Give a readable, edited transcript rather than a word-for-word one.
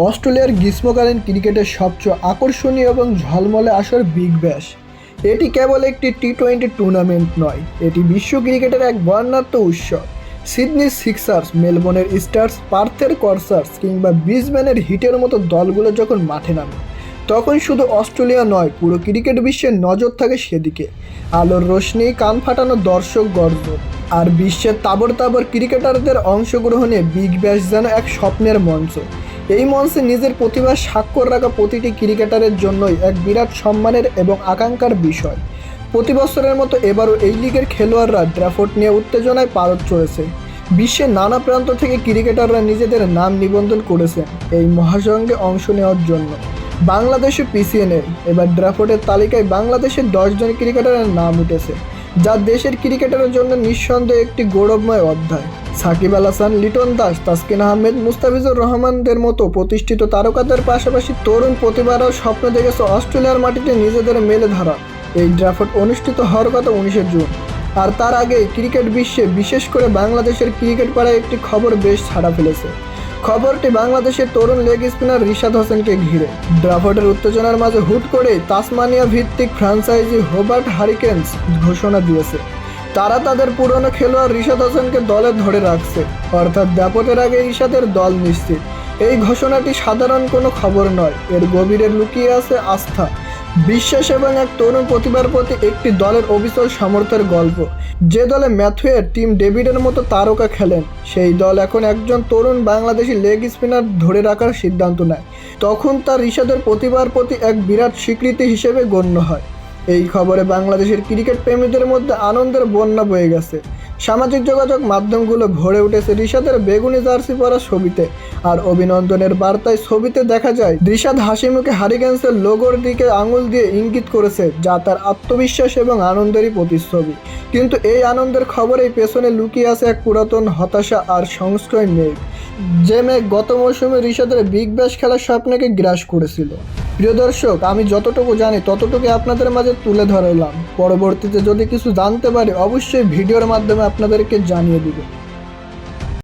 অস্ট্রেলিয়ার গ্রীষ্মকালীন ক্রিকেটের সবচেয়ে আকর্ষণীয় এবং ঝলমলে আসর বিগ ব্যাশ। এটি কেবল একটি টি-20 টুর্নামেন্ট নয়, এটি বিশ্ব ক্রিকেটের এক বর্ণাঢ্য উৎসব। সিডনির সিক্সার্স, মেলবোর্নের স্টার্স, পার্থের কর্সার্স কিংবা ব্রিসবেনের হিটের মতো দলগুলো যখন মাঠে নামে, তখন শুধু অস্ট্রেলিয়া নয়, পুরো ক্রিকেট বিশ্বের নজর থাকে সেদিকে। আলোর রোশনি, কান ফাটানো দর্শক গর্জন আর বিশ্বের তাবড় তাবড় ক্রিকেটারদের অংশগ্রহণে বিগ ব্যাশ যেন এক স্বপ্নের মঞ্চ। এই মঞ্চে নিজের প্রতিভার স্বাক্ষর রাখা প্রতিটি ক্রিকেটারের জন্যই এক বিরাট সম্মানের এবং আকাঙ্ক্ষার বিষয়। প্রতি বছরের মতো এবারও এই লিগের খেলোয়াড়রা ড্রাফট নিয়ে উত্তেজনায় পারদ চড়েছে। বিশ্বের নানা প্রান্ত থেকে ক্রিকেটাররা নিজেদের নাম নিবন্ধন করেছেন এই মহাসংঘে অংশ নেওয়ার জন্য। বাংলাদেশও পিছিয়ে নেই, এবার ড্রাফটের তালিকায় বাংলাদেশের 10 জন ক্রিকেটারের নাম উঠেছে, যা দেশের ক্রিকেটারের জন্য নিঃসন্দেহে একটি গৌরবময় অধ্যায়। সাকিব আল হাসান, লিটন দাস, তাসকিন আহমেদ, মুস্তাফিজুর রহমানদের মতো প্রতিষ্ঠিত তারকাদের পাশাপাশি তরুণ প্রতিভারাও স্বপ্ন দেখেছে অস্ট্রেলিয়ার মাটিতে নিজেদের মেলে ধরা। এই ড্রাফট অনুষ্ঠিত হওয়ার কথা 19 জুন, আর তার আগেই ক্রিকেট বিশ্বে, বিশেষ করে বাংলাদেশের ক্রিকেট পাড়ায় একটি খবর বেশ ছাড়া ফেলেছে। খবরটি বাংলাদেশের তরুণ লেগ স্পিনার রিশাদ হোসেনকে ঘিরে। ড্রাফটের উত্তেজনার মাঝে হুট করে তাসমানিয়া ভিত্তিক ফ্র্যাঞ্চাইজি হোবার্ট হারিকেনস ঘোষণা দিয়েছে তারা তাদের পুরনো খেলোয়াড় রিশাদ হোসেনকে দলে ধরে রাখছে, অর্থাৎ ড্রাফটের আগে রিশাদের দল নিশ্চিত। এই ঘোষণাটি সাধারণ কোনো খবর নয়, এর গভীরে লুকিয়ে আছে আস্থা, বিশ্বাস এবং এক তরুণ প্রতিভার প্রতি একটি দলের অবিচল সামর্থ্যের গল্প। যে দলে ম্যাথুয়ের, টিম ডেভিডের মতো তারকা খেলেন, সেই দল এখন একজন তরুণ বাংলাদেশি লেগ স্পিনার ধরে রাখার সিদ্ধান্ত নেয়, তখন তা রিশাদের প্রতিভার প্রতি এক বিরাট স্বীকৃতি হিসেবে গণ্য হয়। এই খবরে বাংলাদেশের ক্রিকেট প্রেমীদের মধ্যে আনন্দের বন্যা বয়ে গেছে। সামাজিক যোগাযোগ মাধ্যমগুলো ভরে উঠেছে রিশাদের বেগুনি জার্সি পরা ছবিতে, আর অভিনন্দনের বার্তায় ছবিতে দেখা যায় রিশাদ হাসি মুখে হারিকেন্সের লোগোর দিকে আঙুল দিয়ে ইঙ্গিত করেছে, যা তার আত্মবিশ্বাস এবং আনন্দেরই প্রতিচ্ছবি। কিন্তু এই আনন্দের খবরেই পেছনে লুকিয়ে আছে এক পুরাতন হতাশা আর সংশয় মেঘ, যে মেঘ গত মৌসুমে রিশাদের বিগ ব্যাশ খেলার স্বপ্নকে গ্রাস করেছিল। প্রিয় দর্শক, আমি যতটুকু জানি ততটুকু আপনাদের মাঝে তুলে ধরলাম। পরবর্তীতে যদি কিছু জানতে পারি অবশ্যই ভিডিওর মাধ্যমে আপনাদেরকে জানিয়ে দিব।